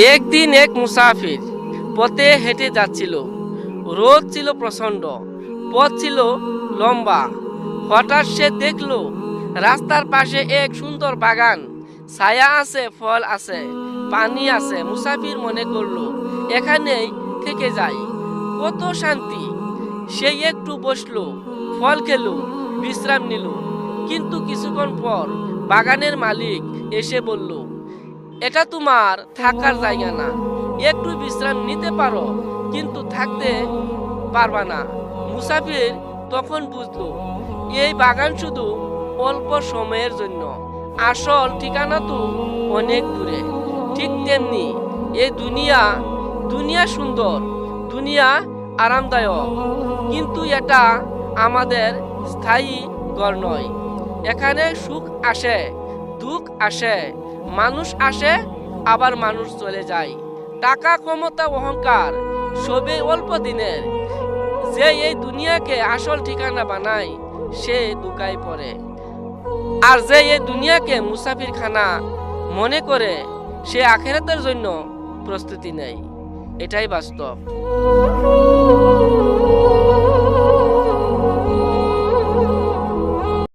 একদিন এক মুসাফির পথে হেঁটে যাচ্ছিল। রোদ ছিল প্রচণ্ড, পথ ছিল লম্বা। হঠাৎ সে দেখল রাস্তার পাশে এক সুন্দর বাগান, ছায়া আছে, ফল আছে, পানি আছে। মুসাফির মনে করলো এখানেই থেকে যাই, কত শান্তি। সে একটু বসলো, ফল খেলো, বিশ্রাম নিল। কিন্তু কিছুক্ষণ পর বাগানের মালিক এসে বলল, এটা তোমার থাকার জায়গা না, একটু বিশ্রাম নিতে পারো কিন্তু থাকতে পারবা না। মুসাফির তখন বুঝলো এই বাগান শুধু অল্প সময়ের জন্য, আসল ঠিকানা তো অনেক দূরে। ঠিক তেমনি এই দুনিয়া সুন্দর, দুনিয়া আরামদায়ক, কিন্তু এটা আমাদের স্থায়ী ঘর নয়। এখানে সুখ আসে, দুঃখ আসে, মানুষ আসে, আবার মানুষ চলে যায়। টাকা, ক্ষমতা, অহংকার সবই অল্প দিনের। যে এই দুনিয়াকে আসল ঠিকানা বানায় সে ধোঁকায় পড়ে, আর যে এই দুনিয়াকে মুসাফিরখানা মনে করে সে আখিরাতের জন্য প্রস্তুতি নেয়। এটাই বাস্তব।